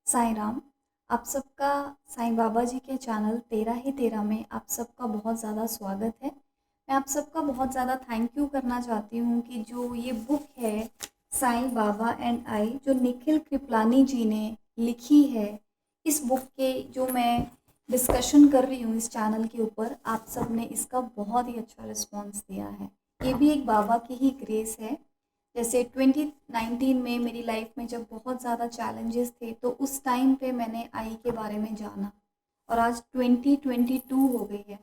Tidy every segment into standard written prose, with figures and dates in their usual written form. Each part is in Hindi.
साईं राम। आप सबका साईं बाबा जी के चैनल तेरा ही तेरा में आप सबका बहुत ज़्यादा स्वागत है। मैं आप सबका बहुत ज़्यादा थैंक यू करना चाहती हूँ कि जो ये बुक है साईं बाबा एंड आई, जो निखिल कृपलानी जी ने लिखी है, इस बुक के जो मैं डिस्कशन कर रही हूँ इस चैनल के ऊपर, आप सब ने इसका बहुत ही अच्छा रिस्पॉन्स दिया है। ये भी एक बाबा की ही ग्रेस है। जैसे 2019 में मेरी लाइफ में जब बहुत ज़्यादा चैलेंजेस थे, तो उस टाइम पे मैंने आई के बारे में जाना, और आज 2022 हो गई है।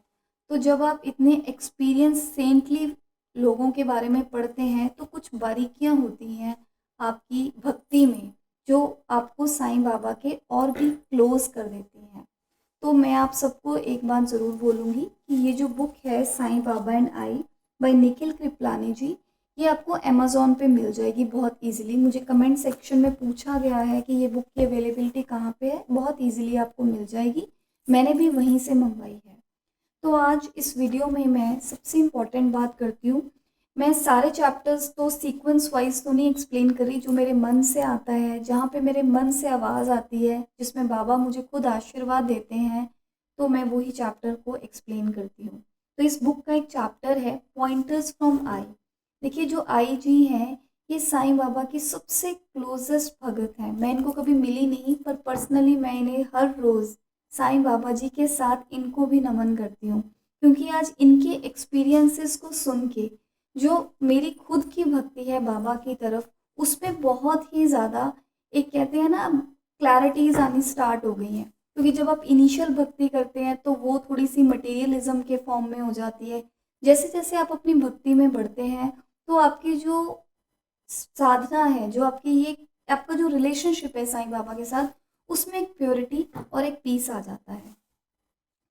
तो जब आप इतने एक्सपीरियंस सेंटली लोगों के बारे में पढ़ते हैं, तो कुछ बारीकियां होती हैं आपकी भक्ति में जो आपको साईं बाबा के और भी क्लोज कर देती हैं। तो मैं आप सबको एक बात ज़रूर बोलूँगी कि ये जो बुक है Sai Baba and I by Nikhil Kripalani ji, ये आपको अमेज़ॉन पे मिल जाएगी बहुत इजीली। मुझे कमेंट सेक्शन में पूछा गया है कि ये बुक की अवेलेबिलिटी कहाँ पे है। बहुत इजीली आपको मिल जाएगी, मैंने भी वहीं से मंगवाई है। तो आज इस वीडियो में मैं सबसे इम्पॉर्टेंट बात करती हूँ। मैं सारे चैप्टर्स तो सीक्वेंस वाइज तो नहीं एक्सप्लेन कर रही, जो मेरे मन से आता है, जहाँ पे मेरे मन से आवाज़ आती है, जिसमें बाबा मुझे खुद आशीर्वाद देते हैं, तो मैं वही चैप्टर को एक्सप्लेन करती हूँ। तो इस बुक का एक चैप्टर है पॉइंटर्स फ्रॉम आई। देखिए, जो आई जी हैं, ये साईं बाबा की सबसे क्लोजेस्ट भगत हैं। मैं इनको कभी मिली नहीं, पर पर्सनली मैं इन्हें हर रोज़ साईं बाबा जी के साथ इनको भी नमन करती हूँ, क्योंकि आज इनके एक्सपीरियंसेस को सुन के जो मेरी खुद की भक्ति है बाबा की तरफ, उसमें बहुत ही ज़्यादा, एक कहते हैं ना, क्लैरिटीज आनी स्टार्ट हो गई हैं। क्योंकि जब आप इनिशियल भक्ति करते हैं तो वो थोड़ी सी मटेरियलिज्म के फॉर्म में हो जाती है। जैसे जैसे आप अपनी भक्ति में बढ़ते हैं, तो आपकी जो साधना है, जो आपकी ये आपका जो रिलेशनशिप है साईं बाबा के साथ, उसमें एक प्योरिटी और एक पीस आ जाता है।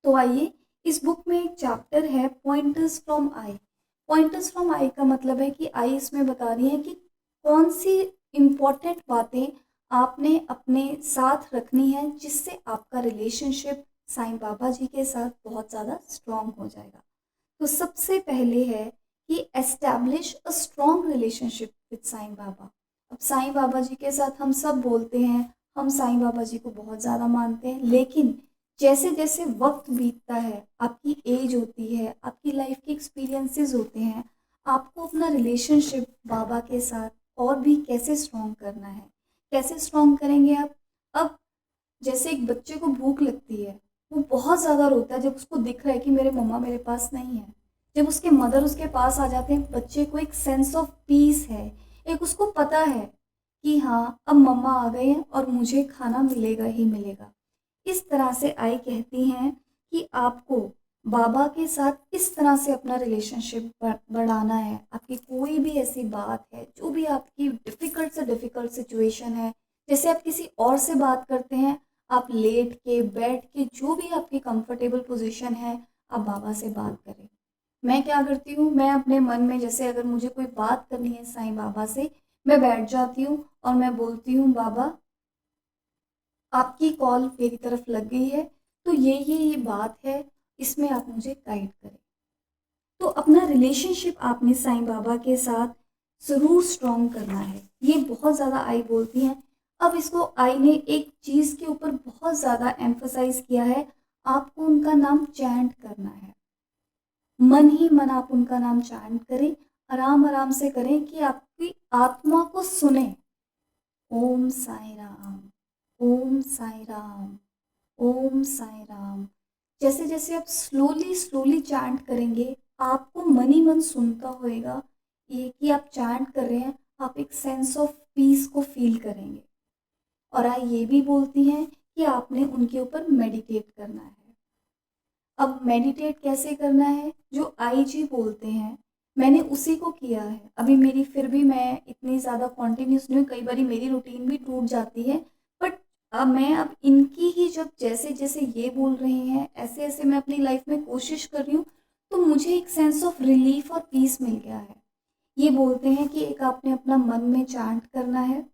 तो आइए, इस बुक में एक चैप्टर है pointers from I. Pointers from I का मतलब है कि आई इसमें बता रही है कि कौन सी इम्पोर्टेंट बातें आपने अपने साथ रखनी है, जिससे आपका रिलेशनशिप साईं बाबा जी के साथ बहुत ज़्यादा स्ट्रॉन्ग हो जाएगा। तो सबसे पहले है कि establish a strong relationship with Sai Baba. अब साईं बाबा जी के साथ हम सब बोलते हैं, हम साईं बाबा जी को बहुत ज़्यादा मानते हैं, लेकिन जैसे जैसे वक्त बीतता है, आपकी एज होती है, आपकी लाइफ के एक्सपीरियंसेस होते हैं, आपको अपना रिलेशनशिप बाबा के साथ और भी कैसे स्ट्रॉन्ग करना है। कैसे स्ट्रॉन्ग करेंगे आप? अब जैसे एक बच्चे को भूख लगती है, वो बहुत ज़्यादा रोता है जब उसको दिख रहा है कि मेरे मम्मा मेरे पास नहीं है। जब उसके मदर उसके पास आ जाते हैं, बच्चे को एक सेंस ऑफ पीस है, एक उसको पता है कि हाँ, अब मम्मा आ गए हैं और मुझे खाना मिलेगा ही मिलेगा। इस तरह से आई कहती हैं कि आपको बाबा के साथ इस तरह से अपना रिलेशनशिप बढ़ाना है। आपकी कोई भी ऐसी बात है, जो भी आपकी डिफ़िकल्ट से डिफ़िकल्ट सिचुएशन है, जैसे आप किसी और से बात करते हैं, आप लेट के, बैठ के, जो भी आपकी कंफर्टेबल पोजीशन है, आप बाबा से बात करें। मैं क्या करती हूँ, मैं अपने मन में, जैसे अगर मुझे कोई बात करनी है साईं बाबा से, मैं बैठ जाती हूँ और मैं बोलती हूँ, बाबा आपकी कॉल मेरी तरफ लग गई है, तो ये बात है, इसमें आप मुझे गाइड करें। तो अपना रिलेशनशिप आपने साईं बाबा के साथ ज़रूर स्ट्रॉन्ग करना है। ये बहुत ज़्यादा आई बोलती हैं। अब इसको आई ने एक चीज़ के ऊपर बहुत ज़्यादा एम्फसाइज किया है, आपको उनका नाम चैंट करना है। मन ही मन आप उनका नाम चैंट करें, आराम आराम से करें कि आपकी आत्मा को सुने। ओम साईं राम, ओम साईं राम, ओम साईं राम। जैसे जैसे आप स्लोली स्लोली चैंट करेंगे, आपको मन ही मन सुनता होएगा ये कि आप चैंट कर रहे हैं, आप एक सेंस ऑफ पीस को फील करेंगे। और आई ये भी बोलती हैं कि आपने उनके ऊपर मेडिटेट करना है। अब मेडिटेट कैसे करना है, जो आई जी बोलते हैं, मैंने उसी को किया है। अभी मेरी, फिर भी मैं इतनी ज़्यादा कॉन्टिन्यूस नहीं हूँ, कई बार मेरी रूटीन भी टूट जाती है, बट अब इनकी ही, जब जैसे जैसे ये बोल रहे हैं, ऐसे ऐसे मैं अपनी लाइफ में कोशिश कर रही हूँ, तो मुझे एक सेंस ऑफ रिलीफ और पीस मिल गया है। ये बोलते हैं कि एक आपने अपना मन में चांट करना है।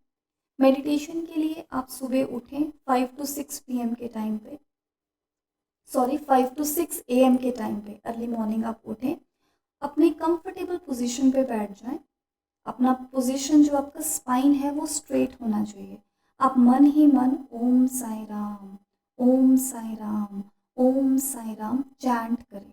मेडिटेशन के लिए आप सुबह उठें 5 to 6 PM के टाइम पे, सॉरी 5 to 6 AM के टाइम पे, अर्ली मॉर्निंग आप उठें, अपने कंफर्टेबल पोजीशन पे बैठ जाएं। अपना पोजीशन, जो आपका स्पाइन है, वो स्ट्रेट होना चाहिए। आप मन ही मन ओम साई राम, ओम साई राम, ओम साई राम चैंट करें।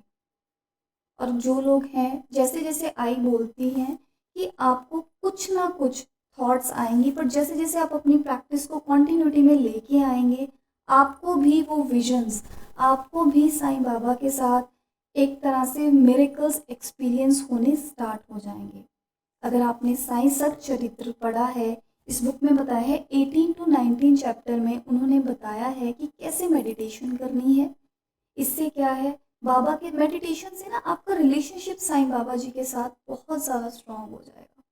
और जो लोग हैं, जैसे जैसे आई बोलती हैं कि आपको कुछ ना कुछ थॉट्स आएंगी, पर जैसे जैसे आप अपनी प्रैक्टिस को कॉन्टिन्यूटी में लेके आएंगे, आपको भी वो विजन्स, आपको भी साईं बाबा के साथ एक तरह से मिरेकल्स एक्सपीरियंस होने स्टार्ट हो जाएंगे। अगर आपने साईं सत चरित्र पढ़ा है, इस बुक में बताया है 18 to 19 चैप्टर में उन्होंने बताया है कि कैसे मेडिटेशन करनी है। इससे क्या है, बाबा के मेडिटेशन से ना आपका रिलेशनशिप साईं बाबा जी के साथ बहुत ज़्यादा स्ट्रांग हो जाएगा।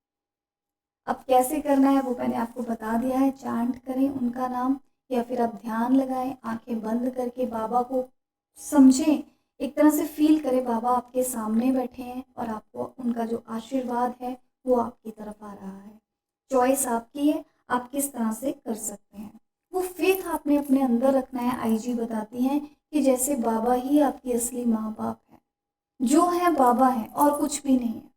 अब कैसे करना है वो मैंने आपको बता दिया है। चांट करें उनका नाम, या फिर आप ध्यान लगाएं, आंखें बंद करके बाबा को समझें, एक तरह से फील करें बाबा आपके सामने बैठे हैं और आपको उनका जो आशीर्वाद है वो आपकी तरफ आ रहा है। चॉइस आपकी है, आप किस तरह से कर सकते हैं। वो फेथ आपने अपने अंदर रखना है। आईजी बताती हैं कि जैसे बाबा ही आपकी असली माँ बाप है, जो है बाबा है और कुछ भी नहीं है।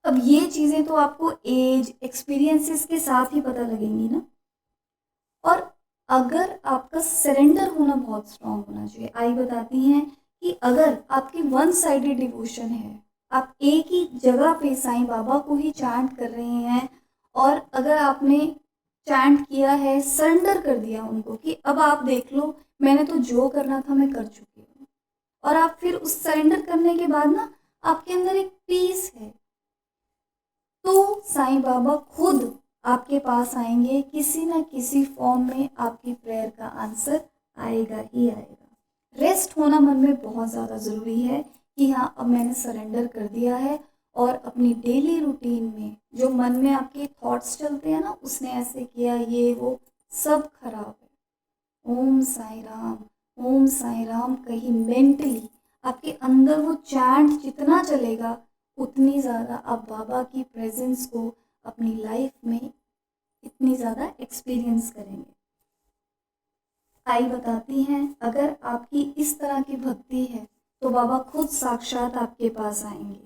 अब ये चीज़ें तो आपको एज एक्सपीरियंसेस के साथ ही पता लगेंगी ना। और अगर आपका सरेंडर होना बहुत स्ट्रांग होना चाहिए। आई बताती हैं कि अगर आपकी वन साइडेड डिवोशन है, आप एक ही जगह पे साईं बाबा को ही चैंट कर रहे हैं, और अगर आपने चैंट किया है, सरेंडर कर दिया उनको कि अब आप देख लो, मैंने तो जो करना था मैं कर चुकी हूँ, और आप फिर उस सरेंडर करने के बाद ना आपके अंदर एक पीस है, तो साईं बाबा खुद आपके पास आएंगे, किसी ना किसी फॉर्म में आपकी प्रेयर का आंसर आएगा ही आएगा। रेस्ट होना मन में बहुत ज़्यादा ज़रूरी है कि हाँ अब मैंने सरेंडर कर दिया है, और अपनी डेली रूटीन में जो मन में आपके थॉट्स चलते हैं ना, उसने ऐसे किया, ये वो सब खराब है। ओम साई राम, ओम साई राम कहीं मेंटली आपके अंदर वो चैंट जितना चलेगा, उतनी ज़्यादा आप बाबा की प्रेजेंस को अपनी लाइफ में इतनी ज़्यादा एक्सपीरियंस करेंगे। आई बताती हैं अगर आपकी इस तरह की भक्ति है तो बाबा खुद साक्षात आपके पास आएंगे,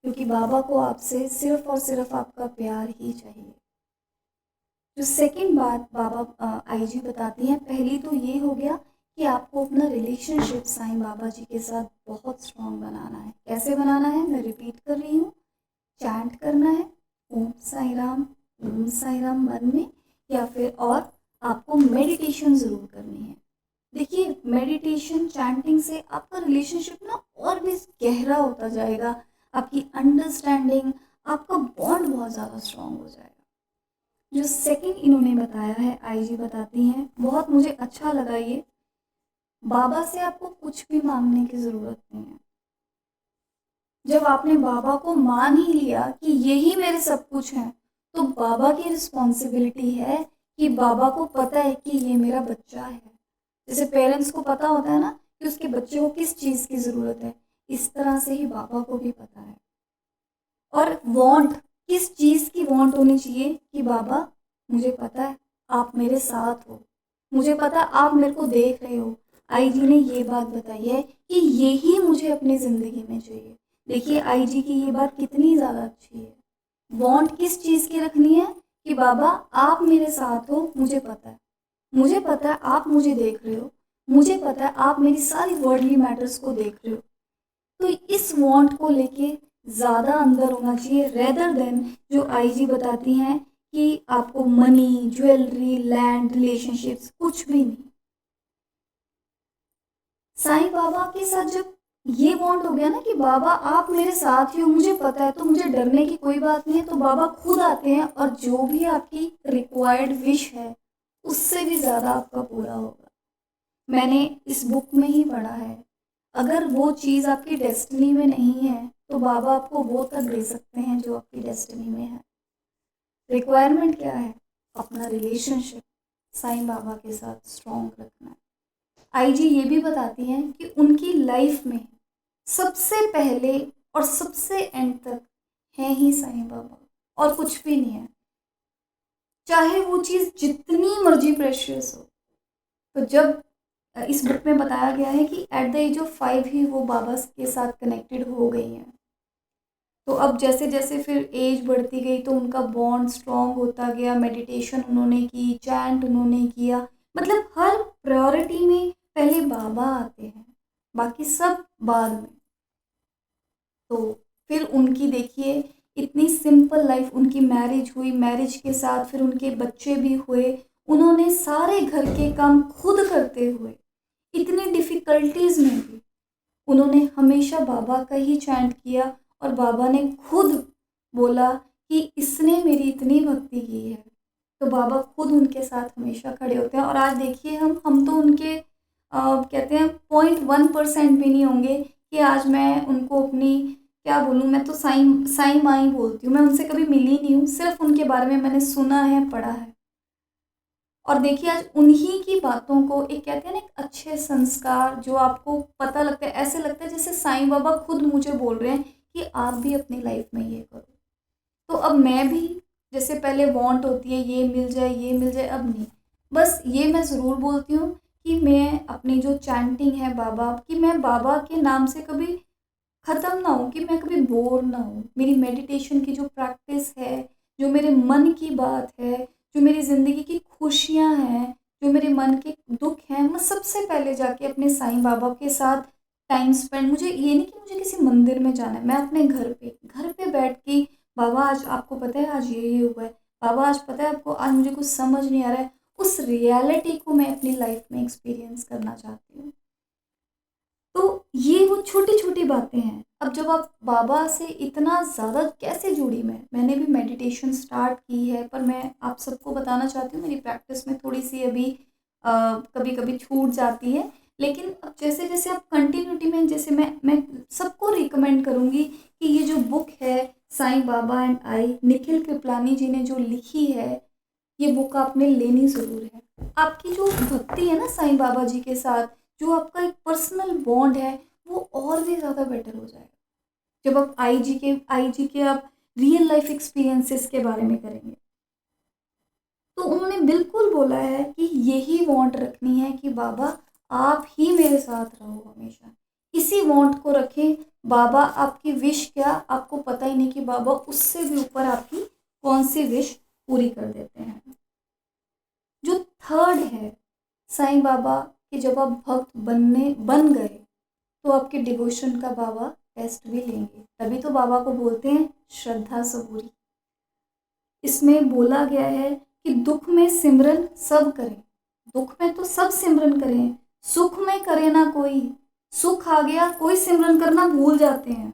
क्योंकि बाबा को आपसे सिर्फ और सिर्फ आपका प्यार ही चाहिए। जो सेकंड बात बाबा आईजी बताती हैं, पहली तो ये हो गया कि आपको अपना रिलेशनशिप साईं बाबा जी के साथ बहुत स्ट्रांग बनाना है। कैसे बनाना है, मैं रिपीट कर रही हूँ। चैंट करना है ओम साई राम मन में, या फिर और आपको मेडिटेशन ज़रूर करनी है। देखिए, मेडिटेशन चैंटिंग से आपका रिलेशनशिप ना और भी गहरा होता जाएगा, आपकी अंडरस्टैंडिंग, आपका बॉन्ड बहुत ज़्यादा स्ट्रांग हो जाएगा। जो सेकंड इन्होंने बताया है, आईजी बताती हैं, बहुत मुझे अच्छा लगा ये। बाबा से आपको कुछ भी मांगने की ज़रूरत नहीं है। जब आपने बाबा को मान ही लिया कि यही मेरे सब कुछ है, तो बाबा की रिस्पॉन्सिबिलिटी है कि बाबा को पता है कि ये मेरा बच्चा है। जैसे पेरेंट्स को पता होता है ना कि उसके बच्चे को किस चीज़ की ज़रूरत है, इस तरह से ही बाबा को भी पता है। और वांट, किस चीज़ की वांट होनी चाहिए कि बाबा मुझे पता है आप मेरे साथ हो, मुझे पता आप मेरे को देख रहे हो। आई जी ने ये बात बताई है कि यही मुझे अपनी ज़िंदगी में चाहिए। देखिए आई जी की ये बात कितनी ज़्यादा अच्छी है। वांट किस चीज़ की रखनी है कि बाबा आप मेरे साथ हो, मुझे पता है, मुझे पता है आप मुझे देख रहे हो, मुझे पता है आप मेरी सारी वर्ल्डली मैटर्स को देख रहे हो। तो इस वांट को लेके ज़्यादा अंदर होना चाहिए, रेदर देन जो आईजी बताती हैं कि आपको मनी, ज्वेलरी, लैंड, रिलेशनशिप्स, कुछ भी नहीं। साईं बाबा के साथ जब ये वांट हो गया ना कि बाबा आप मेरे साथ ही हो, मुझे पता है, तो मुझे डरने की कोई बात नहीं है, तो बाबा खुद आते हैं और जो भी आपकी रिक्वायर्ड विश है उससे भी ज़्यादा आपका पूरा होगा। मैंने इस बुक में ही पढ़ा है, अगर वो चीज़ आपकी डेस्टिनी में नहीं है तो बाबा आपको वो तक दे सकते हैं जो आपकी डेस्टिनी में है। रिक्वायरमेंट क्या है, अपना रिलेशनशिप साईं बाबा के साथ स्ट्रॉन्ग रखना है। आईजी ये भी बताती हैं कि उनकी लाइफ में सबसे पहले और सबसे एंड तक है ही साईं बाबा, और कुछ भी नहीं है, चाहे वो चीज़ जितनी मर्जी प्रेशियस हो। तो जब इस बुक में बताया गया है कि एट द एज ऑफ 5 ही वो बाबा के साथ कनेक्टेड हो गई हैं, तो अब जैसे जैसे फिर एज बढ़ती गई तो उनका बॉन्ड स्ट्रॉन्ग होता गया, मेडिटेशन उन्होंने की, चैंट उन्होंने किया, मतलब हर प्रायोरिटी में पहले बाबा आते हैं, बाकी सब बाद में। तो फिर उनकी देखिए इतनी सिंपल लाइफ, उनकी मैरिज हुई, मैरिज के साथ फिर उनके बच्चे भी हुए, उन्होंने सारे घर के काम खुद करते हुए इतनी डिफ़िकल्टीज़ में भी उन्होंने हमेशा बाबा का ही चैंट किया, और बाबा ने खुद बोला कि इसने मेरी इतनी भक्ति की है, तो बाबा खुद उनके साथ हमेशा खड़े होते हैं। और आज देखिए हम तो उनके कहते हैं 0.1% भी नहीं होंगे कि आज मैं उनको अपनी, क्या बोलूँ, मैं तो साईं साईं माँ ही बोलती हूँ, मैं उनसे कभी मिली नहीं हूँ, सिर्फ उनके बारे में मैंने सुना है, पढ़ा है। और देखिए आज उन्हीं की बातों को, एक कहते हैं ना, एक अच्छे संस्कार जो आपको पता लगता है, ऐसे लगता है जैसे साईं बाबा खुद मुझे बोल रहे हैं कि आप भी अपनी लाइफ में ये करो। तो अब मैं भी, जैसे पहले वांट होती है ये मिल जाए ये मिल जाए, अब नहीं। बस ये मैं ज़रूर बोलती हूँ कि मैं अपनी जो चैंटिंग है बाबा की, मैं बाबा के नाम से कभी ख़त्म ना हो, कि मैं कभी बोर ना हूँ। मेरी मेडिटेशन की जो प्रैक्टिस है, जो मेरे मन की बात है, जो मेरी ज़िंदगी की खुशियाँ हैं, जो मेरे मन के दुख हैं, मैं सबसे पहले जाके अपने साईं बाबा के साथ टाइम स्पेंड, मुझे ये नहीं कि मुझे किसी मंदिर में जाना है, मैं अपने घर पे बैठ के, बाबा आज आपको पता है आज ये हुआ है, बाबा आज पता है आपको, आज मुझे कुछ समझ नहीं आ रहा है, उस रियलिटी को मैं अपनी लाइफ में एक्सपीरियंस करना चाहती हूँ। तो ये वो छोटी-छोटी बातें हैं। अब जब आप बाबा से इतना ज़्यादा कैसे जुड़ी मैंने भी मेडिटेशन स्टार्ट की है, पर मैं आप सबको बताना चाहती हूँ, मेरी प्रैक्टिस में थोड़ी-सी अभी कभी-कभी छूट जाती है। लेकिन अब जैसे-जैसे आप कंटिन्यूटी में, जैसे मैं सबको रिकमेंड करूँगी कि ये जो बुक है साईं बाबा एंड आई, निखिल कृपलानी जी ने जो लिखी है, ये बुक आपने लेनी ज़रूर है। आपकी जो भक्ति है ना साईं बाबा जी के साथ, जो आपका एक पर्सनल बॉन्ड है, वो और भी ज़्यादा बेटर हो जाएगा। जब आप आई जी के आप रियल लाइफ एक्सपीरियंसेस के बारे में करेंगे। तो उन्होंने बिल्कुल बोला है कि यही वांट रखनी है कि बाबा आप ही मेरे साथ रहो हमेशा। इसी वांट को रखें, बाबा आपकी विश क्या आपको पता ही नहीं कि बाबा उससे भी ऊपर आपकी कौन-सी विश पूरी कर देते हैं। जो थर्ड है, साईं बाबा के जब आप भक्त बन गए तो आपके डिवोशन का बाबा टेस्ट भी लेंगे। तभी तो बाबा को बोलते हैं श्रद्धा सबूरी। इसमें बोला गया है कि दुख में सिमरन सब करें, दुख में तो सब सिमरन करें, सुख में करे ना कोई, सुख आ गया कोई सिमरन करना भूल जाते हैं।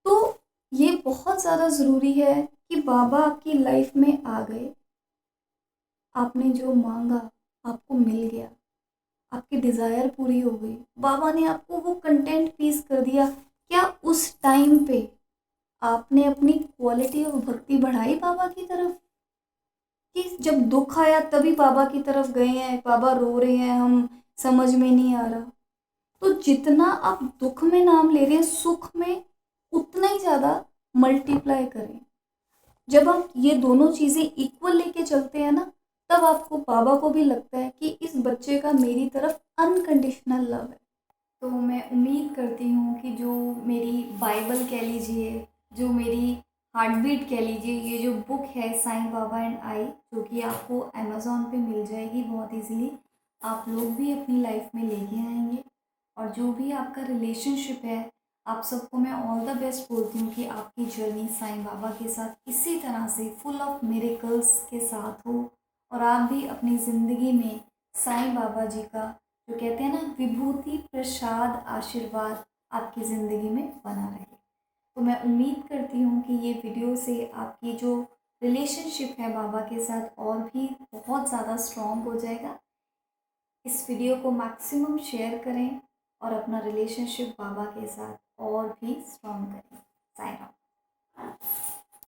तो ये बहुत ज़्यादा ज़रूरी है कि बाबा आपकी लाइफ में आ गए, आपने जो मांगा आपको मिल गया, आपकी डिज़ायर पूरी हो गई, बाबा ने आपको वो कंटेंट पीस कर दिया। क्या उस टाइम पे आपने अपनी क्वालिटी और भक्ति बढ़ाई बाबा की तरफ, कि जब दुख आया तभी बाबा की तरफ गए हैं, बाबा रो रहे हैं, हम समझ में नहीं आ रहा। तो जितना आप दुख में नाम ले रहे हैं, सुख में उतना ही ज़्यादा मल्टीप्लाई करें। जब आप ये दोनों चीज़ें इक्वल लेके चलते हैं ना, तब आपको, बाबा को भी लगता है कि इस बच्चे का मेरी तरफ अनकंडीशनल लव है। तो मैं उम्मीद करती हूँ कि जो मेरी बाइबल कह लीजिए, जो मेरी हार्ट बीट कह लीजिए, ये जो बुक है साईं बाबा एंड आई, जो कि आपको अमेज़न पे मिल जाएगी बहुत ईज़िली, आप लोग भी अपनी लाइफ में लेके आएँगे। और जो भी आपका रिलेशनशिप है, आप सबको मैं ऑल द बेस्ट बोलती हूँ कि आपकी जर्नी साईं बाबा के साथ इसी तरह से फुल ऑफ मिरेकल्स के साथ हो, और आप भी अपनी ज़िंदगी में साईं बाबा जी का, जो कहते हैं ना, विभूति प्रसाद आशीर्वाद आपकी ज़िंदगी में बना रहे। तो मैं उम्मीद करती हूँ कि ये वीडियो से आपकी जो रिलेशनशिप है बाबा के साथ और भी बहुत ज़्यादा स्ट्रॉन्ग हो जाएगा। इस वीडियो को मैक्सिमम शेयर करें और अपना रिलेशनशिप बाबा के साथ और भी स्ट्रॉन्ग करें। Sign of.